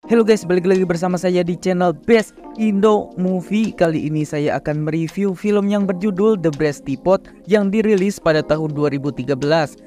Halo guys, balik lagi bersama saya di channel Best Indo Movie. Kali ini saya akan mereview film yang berjudul The Breasty Pot yang dirilis pada tahun 2013.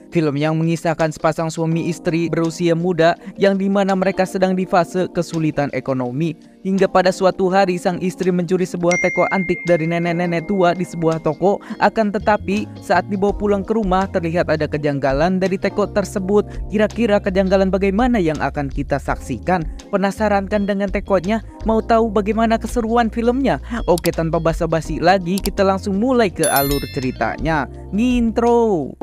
Film yang mengisahkan sepasang suami istri berusia muda yang dimana mereka sedang di fase kesulitan ekonomi. Hingga pada suatu hari sang istri mencuri sebuah teko antik dari nenek-nenek tua di sebuah toko. Akan tetapi saat dibawa pulang ke rumah terlihat ada kejanggalan dari teko tersebut. Kira-kira kejanggalan bagaimana yang akan kita saksikan? Penasaran kan dengan tekonya? Mau tahu bagaimana keseruan filmnya? Oke, tanpa basa-basi lagi kita langsung mulai ke alur ceritanya. Ngintro.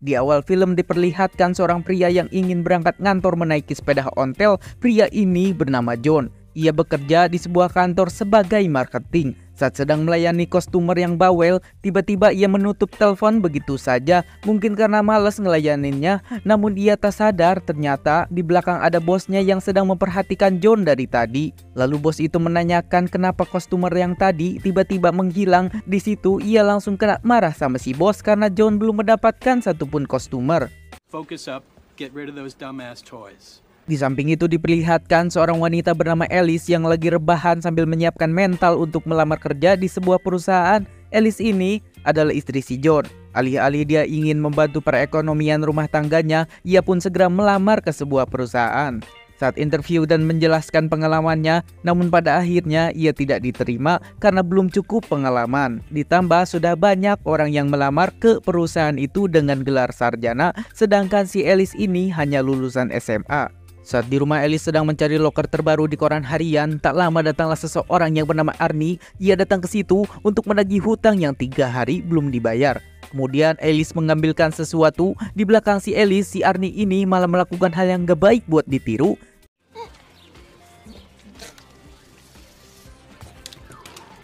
Di awal film diperlihatkan seorang pria yang ingin berangkat ngantor menaiki sepeda ontel. Pria ini bernama John. Ia bekerja di sebuah kantor sebagai marketing. Saat sedang melayani kostumer yang bawel, tiba-tiba ia menutup telepon begitu saja. Mungkin karena malas ngelayaninnya, namun ia tak sadar ternyata di belakang ada bosnya yang sedang memperhatikan John dari tadi. Lalu bos itu menanyakan kenapa kostumer yang tadi tiba-tiba menghilang. Di situ ia langsung kena marah sama si bos karena John belum mendapatkan satupun kostumer. Focus up, get rid of those dumbass toys. Di samping itu diperlihatkan seorang wanita bernama Alice yang lagi rebahan sambil menyiapkan mental untuk melamar kerja di sebuah perusahaan. Alice ini adalah istri si John. Alih-alih dia ingin membantu perekonomian rumah tangganya, ia pun segera melamar ke sebuah perusahaan. Saat interview dan menjelaskan pengalamannya, namun pada akhirnya ia tidak diterima karena belum cukup pengalaman. Ditambah sudah banyak orang yang melamar ke perusahaan itu dengan gelar sarjana, sedangkan si Alice ini hanya lulusan SMA. Saat di rumah Alice sedang mencari loker terbaru di koran harian, tak lama datanglah seseorang yang bernama Arnie. Ia datang ke situ untuk menagih hutang yang 3 hari belum dibayar. Kemudian Alice mengambilkan sesuatu. Di belakang si Alice, si Arnie ini malah melakukan hal yang gak baik buat ditiru.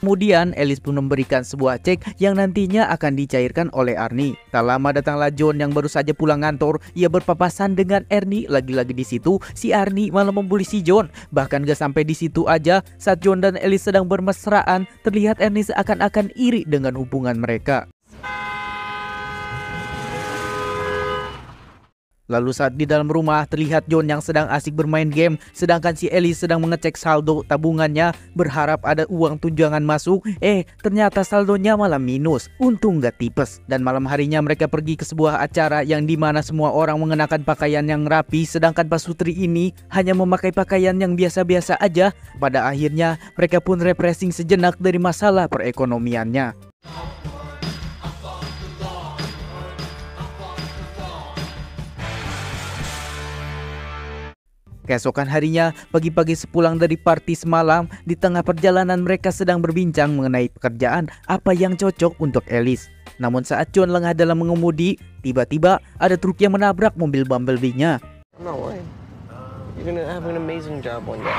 Kemudian Alice pun memberikan sebuah cek yang nantinya akan dicairkan oleh Arnie. Tak lama datanglah John yang baru saja pulang kantor. Ia berpapasan dengan Arnie. Lagi-lagi di situ si Arnie malah membuli si John. Bahkan gak sampai di situ aja, saat John dan Alice sedang bermesraan, terlihat Arnie seakan-akan iri dengan hubungan mereka. Lalu saat di dalam rumah terlihat John yang sedang asik bermain game, sedangkan si Alice sedang mengecek saldo tabungannya berharap ada uang tunjangan masuk. Ternyata saldonya malah minus. Untung gak tipes. Dan malam harinya mereka pergi ke sebuah acara yang dimana semua orang mengenakan pakaian yang rapi, sedangkan pasutri ini hanya memakai pakaian yang biasa-biasa aja. Pada akhirnya mereka pun refreshing sejenak dari masalah perekonomiannya. Keesokan harinya, pagi-pagi sepulang dari party semalam, di tengah perjalanan mereka sedang berbincang mengenai pekerjaan apa yang cocok untuk Alice. Namun saat John lengah dalam mengemudi, tiba-tiba ada truk yang menabrak mobil Bumblebee-nya. I'm not worried. You're gonna have an amazing job one day.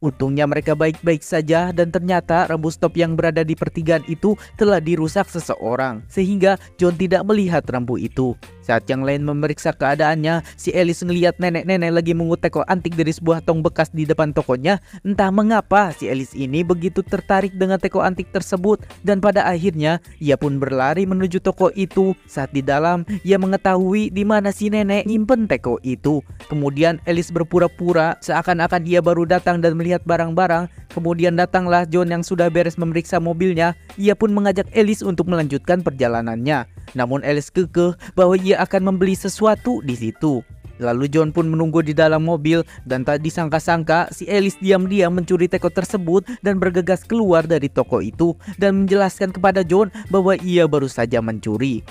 Untungnya mereka baik-baik saja dan ternyata rambu stop yang berada di pertigaan itu telah dirusak seseorang, sehingga John tidak melihat rambu itu. Saat yang lain memeriksa keadaannya, si Alice ngelihat nenek-nenek lagi mengut teko antik dari sebuah tong bekas di depan tokonya. Entah mengapa si Alice ini begitu tertarik dengan teko antik tersebut, dan pada akhirnya ia pun berlari menuju toko itu. Saat di dalam, ia mengetahui di mana si nenek nyimpen teko itu. Kemudian Alice berpura-pura seakan-akan dia baru datang dan melihat barang-barang. Kemudian datanglah John yang sudah beres memeriksa mobilnya. Ia pun mengajak Alice untuk melanjutkan perjalanannya. Namun Alice kekeh bahwa ia akan membeli sesuatu di situ. Lalu John pun menunggu di dalam mobil dan tak disangka-sangka si Alice diam-diam mencuri teko tersebut dan bergegas keluar dari toko itu dan menjelaskan kepada John bahwa ia baru saja mencuri.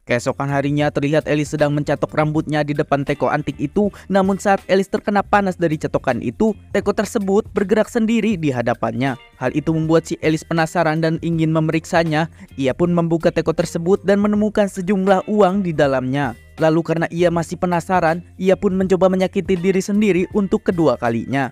Keesokan harinya terlihat Alice sedang mencatok rambutnya di depan teko antik itu. Namun saat Alice terkena panas dari catokan itu, teko tersebut bergerak sendiri di hadapannya. Hal itu membuat si Alice penasaran dan ingin memeriksanya. Ia pun membuka teko tersebut dan menemukan sejumlah uang di dalamnya. Lalu karena ia masih penasaran, ia pun mencoba menyakiti diri sendiri untuk kedua kalinya.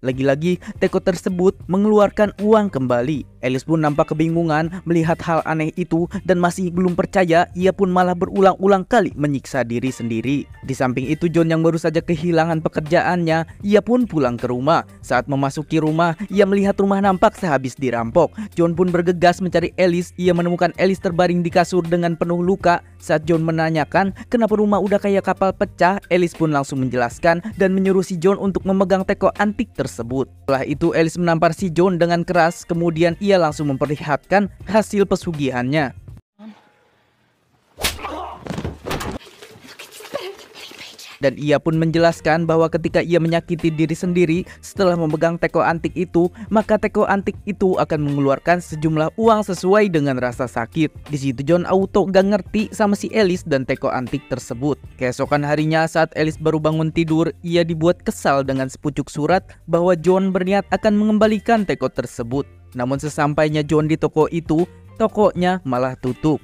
Lagi-lagi, teko tersebut mengeluarkan uang kembali. Ellis pun nampak kebingungan melihat hal aneh itu dan masih belum percaya. Ia pun malah berulang-ulang kali menyiksa diri sendiri. Di samping itu, John yang baru saja kehilangan pekerjaannya, ia pun pulang ke rumah. Saat memasuki rumah, ia melihat rumah nampak sehabis dirampok. John pun bergegas mencari Ellis. Ia menemukan Ellis terbaring di kasur dengan penuh luka. Saat John menanyakan kenapa rumah udah kayak kapal pecah, Ellis pun langsung menjelaskan dan menyuruh si John untuk memegang teko antik tersebut. Setelah itu, Ellis menampar si John dengan keras. Kemudian ia langsung memperlihatkan hasil pesugihannya. Dan ia pun menjelaskan bahwa ketika ia menyakiti diri sendiri setelah memegang teko antik itu, maka teko antik itu akan mengeluarkan sejumlah uang sesuai dengan rasa sakit. Di situ John auto gak ngerti sama si Ellis dan teko antik tersebut. Keesokan harinya saat Ellis baru bangun tidur, ia dibuat kesal dengan sepucuk surat bahwa John berniat akan mengembalikan teko tersebut. Namun sesampainya John di toko itu, tokonya malah tutup.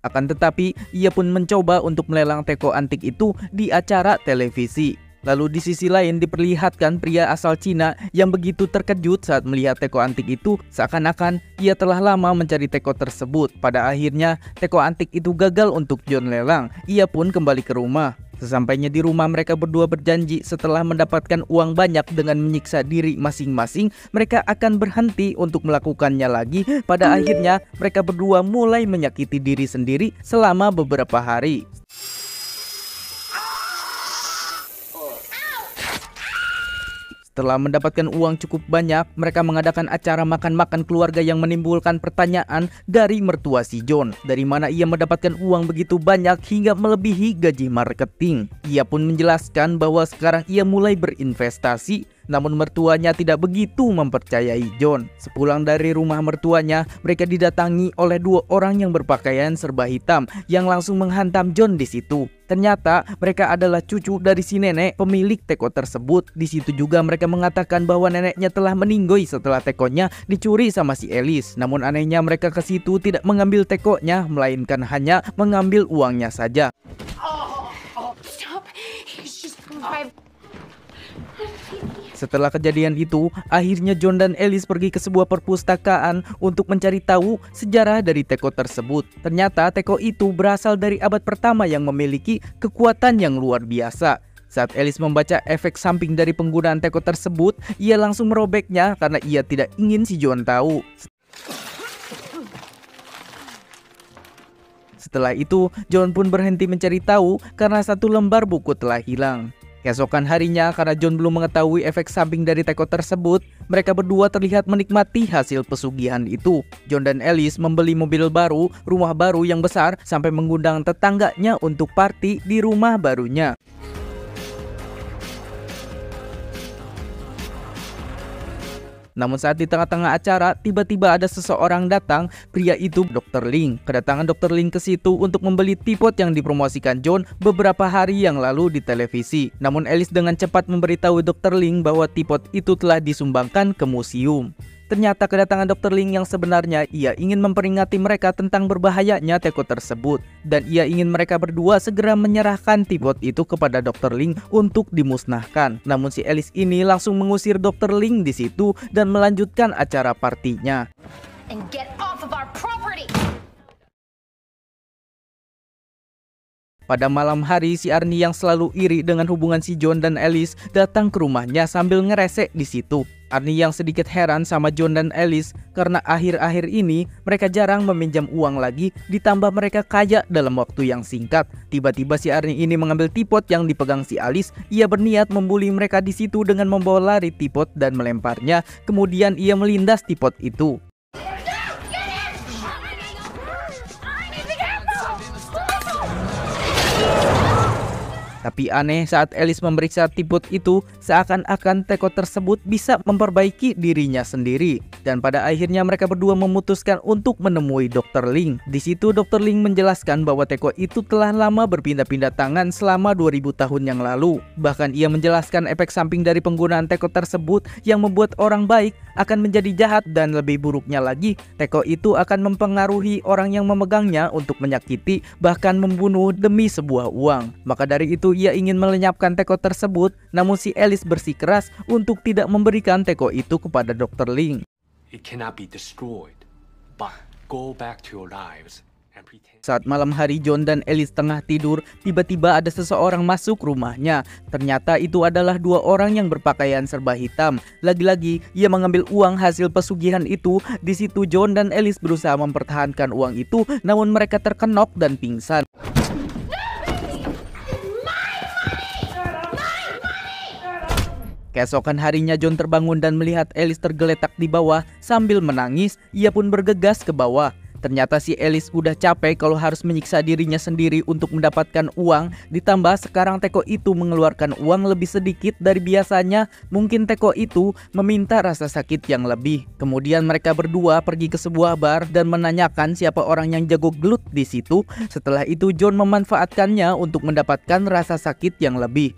Akan tetapi, ia pun mencoba untuk melelang teko antik itu di acara televisi. Lalu di sisi lain diperlihatkan pria asal Cina yang begitu terkejut saat melihat teko antik itu, seakan-akan ia telah lama mencari teko tersebut. Pada akhirnya, teko antik itu gagal untuk John lelang. Ia pun kembali ke rumah. Sesampainya di rumah, mereka berdua berjanji setelah mendapatkan uang banyak dengan menyiksa diri masing-masing, mereka akan berhenti untuk melakukannya lagi. Pada akhirnya, mereka berdua mulai menyakiti diri sendiri selama beberapa hari. Setelah mendapatkan uang cukup banyak, mereka mengadakan acara makan-makan keluarga yang menimbulkan pertanyaan dari mertua si John. Dari mana ia mendapatkan uang begitu banyak hingga melebihi gaji marketing. Ia pun menjelaskan bahwa sekarang ia mulai berinvestasi. Namun mertuanya tidak begitu mempercayai John. Sepulang dari rumah mertuanya, mereka didatangi oleh dua orang yang berpakaian serba hitam yang langsung menghantam John di situ. Ternyata mereka adalah cucu dari si nenek pemilik teko tersebut. Di situ juga mereka mengatakan bahwa neneknya telah meninggoy setelah tekonya dicuri sama si Ellis. Namun anehnya mereka ke situ tidak mengambil tekonya, melainkan hanya mengambil uangnya saja. Stop. He's just my... Setelah kejadian itu, akhirnya John dan Ellis pergi ke sebuah perpustakaan untuk mencari tahu sejarah dari teko tersebut. Ternyata teko itu berasal dari abad pertama yang memiliki kekuatan yang luar biasa. Saat Ellis membaca efek samping dari penggunaan teko tersebut, ia langsung merobeknya karena ia tidak ingin si John tahu. Setelah itu, John pun berhenti mencari tahu karena satu lembar buku telah hilang. Keesokan harinya, karena John belum mengetahui efek samping dari teko tersebut, mereka berdua terlihat menikmati hasil pesugihan itu. John dan Ellis membeli mobil baru, rumah baru yang besar, sampai mengundang tetangganya untuk party di rumah barunya. Namun saat di tengah-tengah acara, tiba-tiba ada seseorang datang. Pria itu Dr. Ling. Kedatangan Dr. Ling ke situ untuk membeli tipot yang dipromosikan John beberapa hari yang lalu di televisi. Namun Ellis dengan cepat memberitahu Dr. Ling bahwa tipot itu telah disumbangkan ke museum. Ternyata kedatangan Dr. Ling yang sebenarnya ia ingin memperingati mereka tentang berbahayanya teko tersebut. Dan ia ingin mereka berdua segera menyerahkan tipot itu kepada Dr. Ling untuk dimusnahkan. Namun si Ellis ini langsung mengusir Dr. Ling di situ dan melanjutkan acara partinya. And get off of our property. Pada malam hari, si Arnie yang selalu iri dengan hubungan si John dan Ellis datang ke rumahnya sambil ngeresek di situ. Arnie yang sedikit heran sama John dan Ellis karena akhir-akhir ini mereka jarang meminjam uang lagi, ditambah mereka kaya dalam waktu yang singkat. Tiba-tiba si Arnie ini mengambil tipot yang dipegang si Alice. Ia berniat membuli mereka di situ dengan membawa lari tipot dan melemparnya. Kemudian ia melindas tipot itu. Tapi aneh, saat Ellis memeriksa tipot itu, seakan-akan teko tersebut bisa memperbaiki dirinya sendiri. Dan pada akhirnya mereka berdua memutuskan untuk menemui Dr. Ling. Di situ Dr. Ling menjelaskan bahwa teko itu telah lama berpindah-pindah tangan selama 2000 tahun yang lalu. Bahkan ia menjelaskan efek samping dari penggunaan teko tersebut yang membuat orang baik akan menjadi jahat, dan lebih buruknya lagi, teko itu akan mempengaruhi orang yang memegangnya untuk menyakiti, bahkan membunuh demi sebuah uang. Maka dari itu itu ia ingin melenyapkan teko tersebut, namun si Alice bersikeras untuk tidak memberikan teko itu kepada Dr. Ling. It cannot be destroyed, but go back to your lives and pretend. Saat malam hari John dan Alice tengah tidur, tiba-tiba ada seseorang masuk rumahnya. Ternyata itu adalah dua orang yang berpakaian serba hitam. Lagi-lagi ia mengambil uang hasil pesugihan itu. Di situ John dan Alice berusaha mempertahankan uang itu, namun mereka terkenok dan pingsan. Keesokan harinya John terbangun dan melihat Alice tergeletak di bawah sambil menangis. Ia pun bergegas ke bawah. Ternyata si Alice udah capek kalau harus menyiksa dirinya sendiri untuk mendapatkan uang. Ditambah sekarang teko itu mengeluarkan uang lebih sedikit dari biasanya. Mungkin teko itu meminta rasa sakit yang lebih. Kemudian mereka berdua pergi ke sebuah bar dan menanyakan siapa orang yang jago gelut di situ. Setelah itu John memanfaatkannya untuk mendapatkan rasa sakit yang lebih.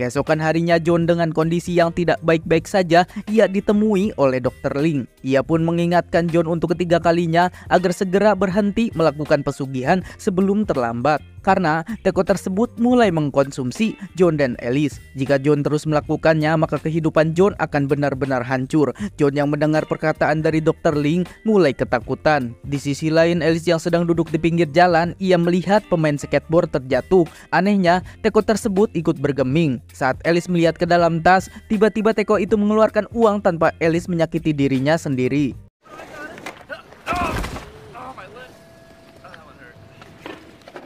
Keesokan harinya John dengan kondisi yang tidak baik-baik saja, ia ditemui oleh Dr. Ling. Ia pun mengingatkan John untuk ketiga kalinya agar segera berhenti melakukan pesugihan sebelum terlambat. Karena teko tersebut mulai mengkonsumsi John dan Alice. Jika John terus melakukannya, maka kehidupan John akan benar-benar hancur. John yang mendengar perkataan dari Dr. Ling mulai ketakutan. Di sisi lain, Alice yang sedang duduk di pinggir jalan, ia melihat pemain skateboard terjatuh. Anehnya, teko tersebut ikut bergeming. Saat Alice melihat ke dalam tas, tiba-tiba teko itu mengeluarkan uang tanpa Alice menyakiti dirinya sendiri.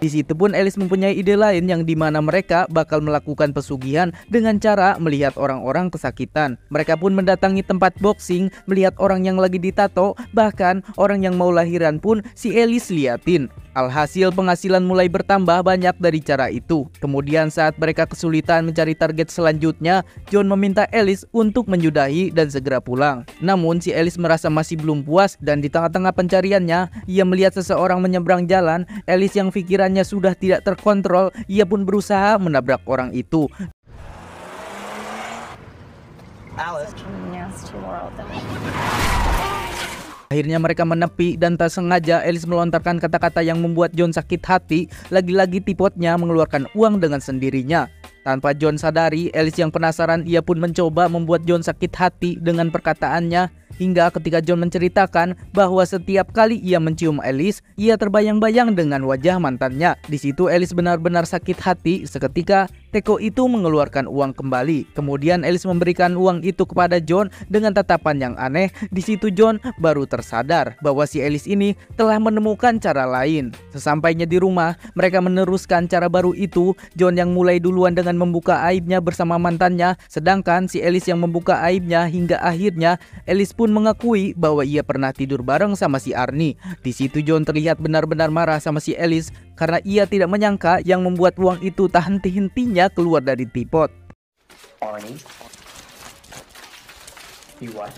Di situ pun Alice mempunyai ide lain yang dimana mereka bakal melakukan pesugihan dengan cara melihat orang-orang kesakitan. Mereka pun mendatangi tempat boxing, melihat orang yang lagi ditato, bahkan orang yang mau lahiran pun si Alice liatin. Alhasil penghasilan mulai bertambah banyak dari cara itu. Kemudian saat mereka kesulitan mencari target selanjutnya, John meminta Alice untuk menyudahi dan segera pulang. Namun si Alice merasa masih belum puas dan di tengah-tengah pencariannya, ia melihat seseorang menyeberang jalan. Alice yang pikirannya sudah tidak terkontrol, ia pun berusaha menabrak orang itu. Alice. Akhirnya mereka menepi dan tak sengaja Alice melontarkan kata-kata yang membuat John sakit hati. Lagi-lagi tipotnya mengeluarkan uang dengan sendirinya. Tanpa John sadari, Alice yang penasaran, ia pun mencoba membuat John sakit hati dengan perkataannya. Hingga ketika John menceritakan bahwa setiap kali ia mencium Alice, ia terbayang-bayang dengan wajah mantannya. Di situ Alice benar-benar sakit hati. Seketika teko itu mengeluarkan uang kembali. Kemudian Alice memberikan uang itu kepada John dengan tatapan yang aneh. Di situ John baru tersadar bahwa si Alice ini telah menemukan cara lain. Sesampainya di rumah, mereka meneruskan cara baru itu. John yang mulai duluan dengan membuka aibnya bersama mantannya, sedangkan si Alice yang membuka aibnya hingga akhirnya Alice pun mengakui bahwa ia pernah tidur bareng sama si Arnie. Di situ John terlihat benar-benar marah sama si Alice karena ia tidak menyangka yang membuat uang itu tak henti-hentinya keluar dari tipot. Arnie. You what?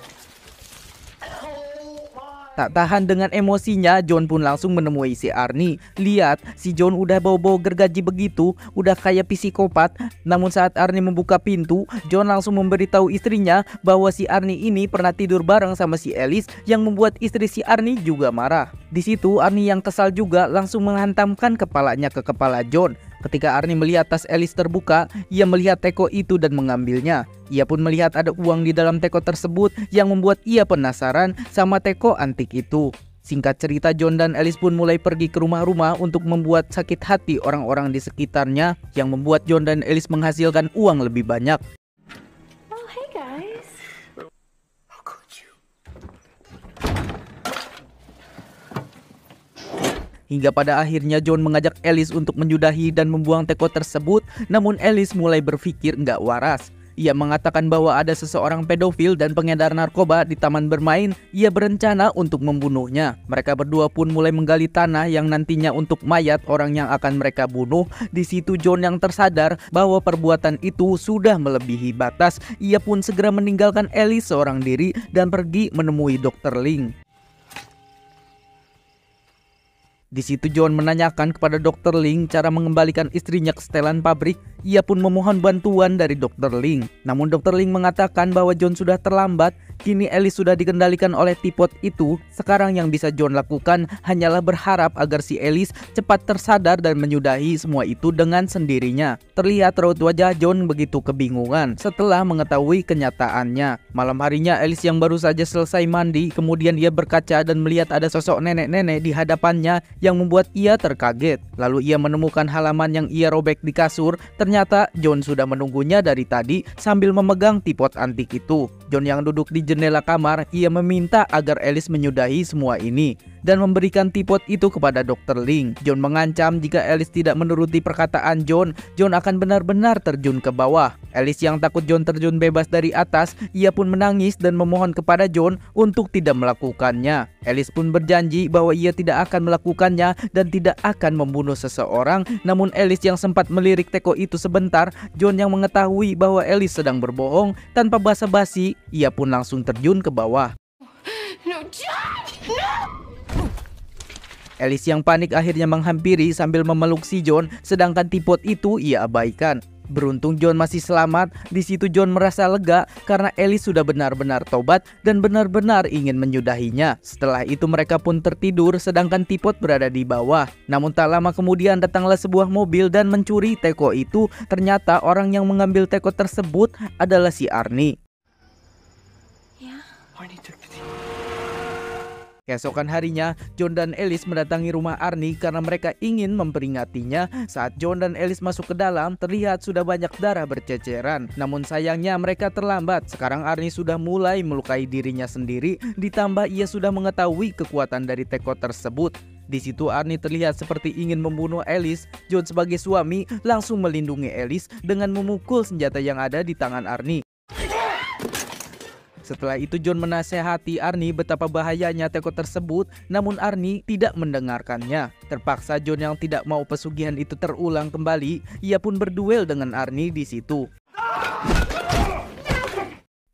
Tak tahan dengan emosinya, John pun langsung menemui si Arnie. Lihat, si John udah bau-bau gergaji begitu, udah kayak psikopat. Namun saat Arnie membuka pintu, John langsung memberitahu istrinya bahwa si Arnie ini pernah tidur bareng sama si Alice, yang membuat istri si Arnie juga marah. Di situ Arnie yang kesal juga langsung menghantamkan kepalanya ke kepala John. Ketika Arnie melihat tas Alice terbuka, ia melihat teko itu dan mengambilnya. Ia pun melihat ada uang di dalam teko tersebut yang membuat ia penasaran sama teko antik itu. Singkat cerita, John dan Alice pun mulai pergi ke rumah-rumah untuk membuat sakit hati orang-orang di sekitarnya, yang membuat John dan Alice menghasilkan uang lebih banyak. Oh, hey guys. How could you? Hingga pada akhirnya John mengajak Alice untuk menyudahi dan membuang teko tersebut. Namun Alice mulai berpikir nggak waras. Ia mengatakan bahwa ada seseorang pedofil dan pengedar narkoba di taman bermain. Ia berencana untuk membunuhnya. Mereka berdua pun mulai menggali tanah yang nantinya untuk mayat orang yang akan mereka bunuh. Di situ John yang tersadar bahwa perbuatan itu sudah melebihi batas. Ia pun segera meninggalkan Alice seorang diri dan pergi menemui Dr. Ling. Di situ John menanyakan kepada Dr. Ling cara mengembalikan istrinya ke setelan pabrik. Ia pun memohon bantuan dari Dr. Ling. Namun Dr. Ling mengatakan bahwa John sudah terlambat. Kini Alice sudah dikendalikan oleh Teapot itu. Sekarang yang bisa John lakukan hanyalah berharap agar si Alice cepat tersadar dan menyudahi semua itu dengan sendirinya. Terlihat raut wajah John begitu kebingungan setelah mengetahui kenyataannya. Malam harinya Alice yang baru saja selesai mandi, kemudian ia berkaca dan melihat ada sosok nenek-nenek di hadapannya yang membuat ia terkaget. Lalu ia menemukan halaman yang ia robek di kasur. Ternyata John sudah menunggunya dari tadi sambil memegang teapot antik itu. John yang duduk di jendela kamar, ia meminta agar Alice menyudahi semua ini dan memberikan teapot itu kepada Dr. Ling. John mengancam jika Alice tidak menuruti perkataan John akan benar-benar terjun ke bawah. Alice yang takut John terjun bebas dari atas, ia pun menangis dan memohon kepada John untuk tidak melakukannya. Alice pun berjanji bahwa ia tidak akan melakukannya dan tidak akan membunuh seseorang. Namun Alice yang sempat melirik teko itu sebentar, John yang mengetahui bahwa Alice sedang berbohong, tanpa basa-basi, ia pun langsung terjun ke bawah. No, John! No! Alice yang panik akhirnya menghampiri sambil memeluk si John, sedangkan teapot itu ia abaikan. Beruntung John masih selamat. Di situ John merasa lega karena Alice sudah benar-benar tobat dan benar-benar ingin menyudahinya. Setelah itu mereka pun tertidur sedangkan teapot berada di bawah. Namun tak lama kemudian datanglah sebuah mobil dan mencuri teko itu. Ternyata orang yang mengambil teko tersebut adalah si Arnie. Keesokan harinya, John dan Alice mendatangi rumah Arnie karena mereka ingin memperingatinya. Saat John dan Alice masuk ke dalam, terlihat sudah banyak darah berceceran. Namun sayangnya mereka terlambat. Sekarang Arnie sudah mulai melukai dirinya sendiri, ditambah ia sudah mengetahui kekuatan dari teko tersebut. Di situ Arnie terlihat seperti ingin membunuh Alice. John sebagai suami langsung melindungi Alice dengan memukul senjata yang ada di tangan Arnie. Setelah itu John menasehati Arnie betapa bahayanya teko tersebut, namun Arnie tidak mendengarkannya. Terpaksa John yang tidak mau pesugihan itu terulang kembali, ia pun berduel dengan Arnie di situ.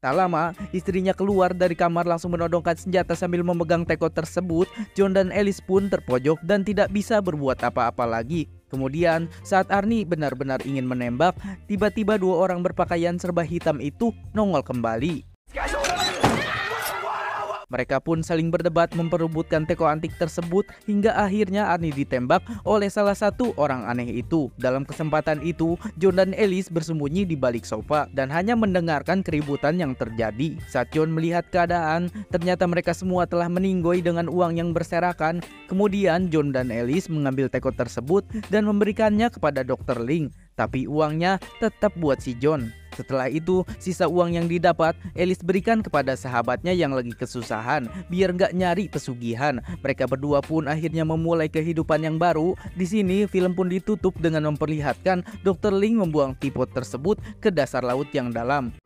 Tak lama, istrinya keluar dari kamar langsung menodongkan senjata sambil memegang teko tersebut. John dan Alice pun terpojok dan tidak bisa berbuat apa-apa lagi. Kemudian, saat Arnie benar-benar ingin menembak, tiba-tiba dua orang berpakaian serba hitam itu nongol kembali. Mereka pun saling berdebat memperebutkan teko antik tersebut hingga akhirnya Arnie ditembak oleh salah satu orang aneh itu. Dalam kesempatan itu, John dan Alice bersembunyi di balik sofa dan hanya mendengarkan keributan yang terjadi. Saat John melihat keadaan, ternyata mereka semua telah meninggoy dengan uang yang berserakan. Kemudian John dan Alice mengambil teko tersebut dan memberikannya kepada Dr. Ling. Tapi uangnya tetap buat si John. Setelah itu, sisa uang yang didapat, Alice berikan kepada sahabatnya yang lagi kesusahan, biar nggak nyari pesugihan. Mereka berdua pun akhirnya memulai kehidupan yang baru. Di sini, film pun ditutup dengan memperlihatkan Dr. Ling membuang teapot tersebut ke dasar laut yang dalam.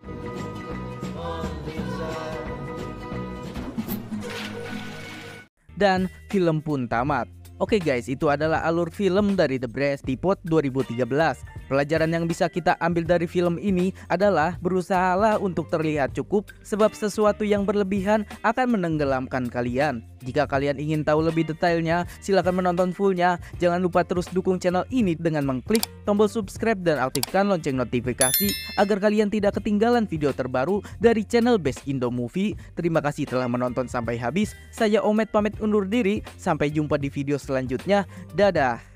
Dan film pun tamat. Oke guys, itu adalah alur film dari The Brass Teapot 2013. Pelajaran yang bisa kita ambil dari film ini adalah berusahalah untuk terlihat cukup, sebab sesuatu yang berlebihan akan menenggelamkan kalian. Jika kalian ingin tahu lebih detailnya, silahkan menonton fullnya. Jangan lupa terus dukung channel ini dengan mengklik tombol subscribe dan aktifkan lonceng notifikasi agar kalian tidak ketinggalan video terbaru dari channel Best Indo Movie. Terima kasih telah menonton sampai habis. Saya Omet pamit undur diri. Sampai jumpa di video selanjutnya. Dadah.